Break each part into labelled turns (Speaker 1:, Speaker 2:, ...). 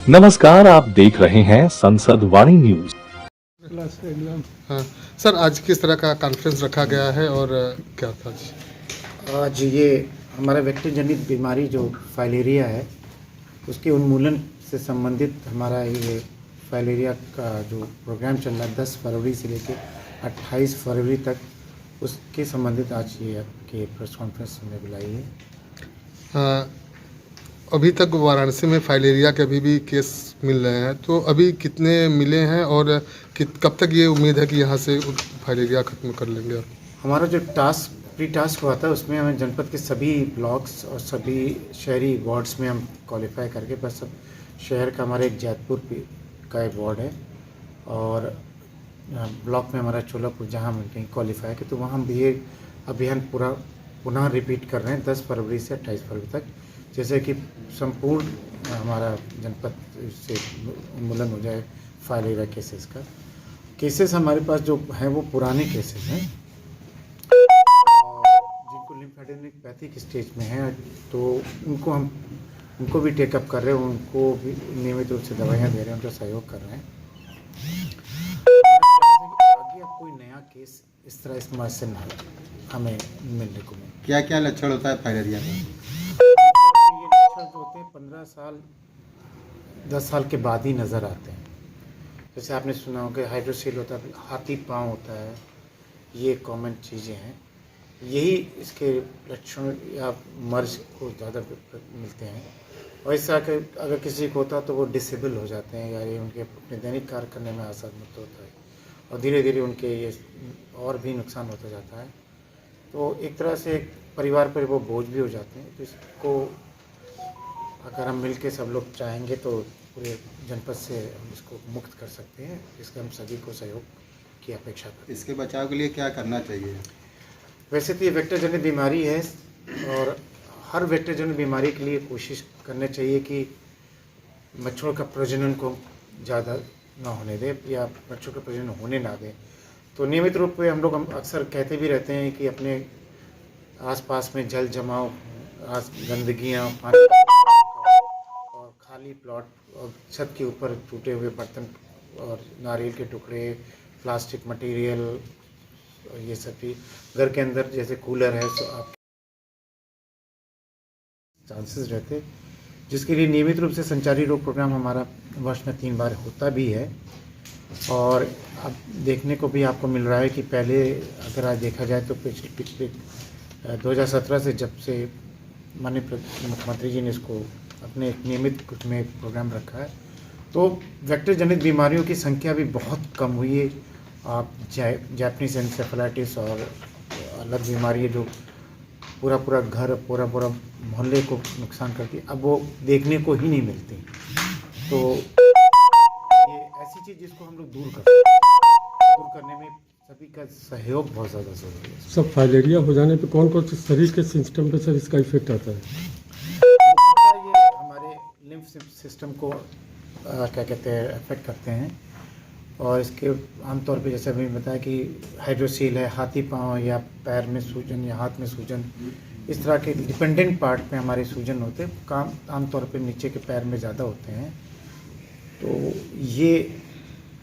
Speaker 1: नमस्कार, आप देख रहे हैं संसद वाणी न्यूज।
Speaker 2: हाँ सर, आज किस तरह का कॉन्फ्रेंस रखा गया है और क्या था आज?
Speaker 3: आज ये हमारा वेक्टर जनित बीमारी जो फाइलेरिया है उसके उन्मूलन से संबंधित हमारा ये फाइलेरिया का जो प्रोग्राम चल रहा है 10 फरवरी से लेकर 28 फरवरी तक, उसके संबंधित आज ये आपके प्रेस कॉन्फ्रेंस में बुलाई है।
Speaker 2: हाँ, अभी तक वाराणसी में फाइलेरिया के अभी भी केस मिल रहे हैं, तो अभी कितने मिले हैं और कब तक ये उम्मीद है कि यहाँ से फाइलेरिया खत्म कर लेंगे?
Speaker 3: हमारा जो प्री टास्क हुआ था उसमें हमें जनपद के सभी ब्लॉक्स और सभी शहरी वार्ड्स में हम क्वालिफाई करके, बस अब शहर का हमारे एक जैतपुर का एक वार्ड है और ब्लॉक में हमारा चोलापुर जहाँ हम कहीं क्वालिफाई किए, तो वहाँ हम ये अभियान पुनः रिपीट कर रहे हैं 10 फरवरी से 28 फरवरी तक, जैसे कि संपूर्ण हमारा जनपद से उन्मूलन हो जाए फाइलेरिया केसेस का। केसेस हमारे पास जो हैं वो पुराने केसेस हैं जिनको लिम्फेडेनोपैथिक स्टेज में हैं, तो उनको भी टेकअप कर रहे हैं, उनको भी नियमित रूप से दवाइयाँ दे रहे हैं, उनका सहयोग कर रहे हैं। आगे अब कोई नया केस इस तरह इस मार्च से ना हमें मिलने को मिले।
Speaker 4: क्या क्या लक्षण होता है फाइलेरिया का?
Speaker 3: ये लक्षण जो होते हैं 15 साल 10 साल के बाद ही नज़र आते हैं। जैसे आपने सुना होगा हाइड्रोसील होता है, हाथी पाँव होता है, ये कॉमन चीज़ें हैं। यही इसके लक्षण या मर्ज को ज़्यादा मिलते हैं, और इससे अगर किसी को होता तो वो डिसेबल हो जाते हैं या ये उनके अपने दैनिक कार्य करने में असमर्थ होता है और धीरे धीरे उनके ये और भी नुकसान होता जाता है। तो एक तरह से परिवार पर वो बोझ भी हो जाते हैं। तो इसको अगर हम मिल के सब लोग चाहेंगे तो पूरे जनपद से हम इसको मुक्त कर सकते हैं, इसके हम सभी को सहयोग की अपेक्षा करते हैं।
Speaker 4: इसके बचाव के लिए क्या करना चाहिए?
Speaker 3: वैसे तो ये वेक्टर जनित बीमारी है और हर वेक्टर जनित बीमारी के लिए कोशिश करनी चाहिए कि मच्छरों का प्रजनन को ज़्यादा ना होने दे या मच्छरों का प्रजनन होने ना दें। तो नियमित रूप से हम लोग अक्सर कहते भी रहते हैं कि अपने आसपास में जल जमाव, गंदगियाँ, पानी और खाली प्लॉट और छत के ऊपर टूटे हुए बर्तन और नारियल के टुकड़े, प्लास्टिक मटेरियल, ये सब भी घर के अंदर जैसे कूलर है तो आप चांसेस रहते, जिसके लिए नियमित रूप से संचारी रोग प्रोग्राम हमारा वर्ष में 3 बार होता भी है। और अब देखने को भी आपको मिल रहा है कि पहले अगर आज देखा जाए तो पिछले 2017 से जब से माननीय मुख्यमंत्री जी ने इसको अपने एक नियमित में प्रोग्राम रखा है, तो वेक्टर जनित बीमारियों की संख्या भी बहुत कम हुई है। आप जापानीज एन्सेफेलाइटिस और अलग बीमारी है जो पूरा घर पूरा मोहल्ले को नुकसान करती है, अब वो देखने को ही नहीं मिलती। तो ये ऐसी चीज़ जिसको हम लोग दूर करने में सभी का सहयोग बहुत ज़्यादा ज़रूरी है।
Speaker 5: सब फाइलेरिया हो जाने पे कौन कौन से शरीर के सिस्टम पे सर इसका इफेक्ट आता है?
Speaker 3: ये हमारे लिम्फ सिस्टम को क्या कहते हैं अफेक्ट करते हैं, और इसके आमतौर पे जैसे अभी बताया कि हाइड्रोसील है, हाथी पाँव या पैर में सूजन या हाथ में सूजन, इस तरह के डिपेंडेंट पार्ट पे हमारे सूजन होते हैं। काम आमतौर पे नीचे के पैर में ज़्यादा होते हैं, तो ये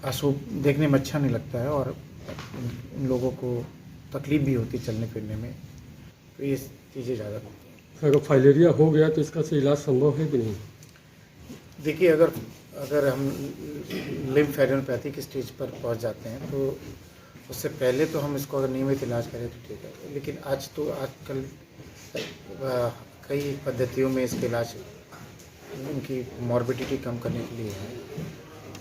Speaker 3: अशुभ देखने में अच्छा नहीं लगता है और उन लोगों को तकलीफ भी होती है चलने फिरने में, तो ये चीज़ें ज़्यादा होती हैं।
Speaker 5: अगर फाइलेरिया हो गया तो इसका से इलाज संभव है कि नहीं?
Speaker 3: देखिए, अगर हम लिम्फेडेनोपैथिक स्टेज पर पहुंच जाते हैं तो उससे पहले तो हम इसको अगर नियमित इलाज करें तो ठीक है, लेकिन आजकल कई पद्धतियों में इसके इलाज उनकी मॉर्बिडिटी कम करने के लिए है।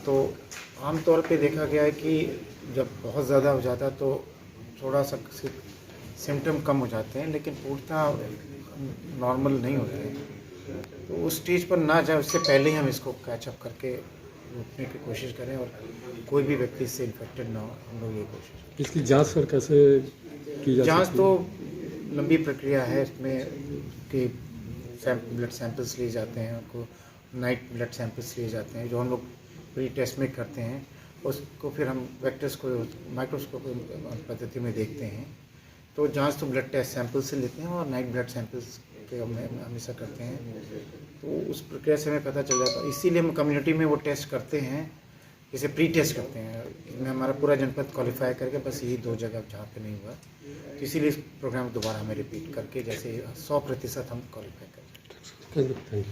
Speaker 3: तो आमतौर पे देखा गया है कि जब बहुत ज़्यादा हो जाता है तो थोड़ा सा सिम्टम कम हो जाते हैं, लेकिन पूर्णतः नॉर्मल नहीं होते हैं। तो उस स्टेज पर ना जाए उससे पहले ही हम इसको कैचअप करके रोकने की कोशिश करें और कोई भी व्यक्ति इससे इन्फेक्टेड ना हो, हम लोग ये कोशिश करें।
Speaker 5: इसकी जांच सर कैसे की जा
Speaker 3: जांच
Speaker 5: सकती
Speaker 3: तो
Speaker 5: है?
Speaker 3: लंबी प्रक्रिया है, इसमें कि ब्लड सैंपल्स लिए जाते हैं, उनको नाइट ब्लड सैंपल्स लिए जाते हैं जो हम लोग प्री टेस्ट में करते हैं, उसको फिर हम वेक्टर्स को माइक्रोस्कोप पद्धति में देखते हैं। तो जांच तो ब्लड टेस्ट सैंपल से लेते हैं और नाइट ब्लड सैंपल्स के हम हमेशा करते हैं। तो उस प्रक्रिया से हमें पता चल जाता है। इसीलिए हम कम्युनिटी में वो टेस्ट करते हैं, जैसे प्री टेस्ट करते हैं। इसमें हमारा पूरा जनपद क्वालिफाई करके बस यही 2 जगह जहाँ पे नहीं हुआ, तो इसीलिए इस प्रोग्राम दोबारा हमें रिपीट करके जैसे 100% हम क्वालिफाई करें।
Speaker 5: Thank you.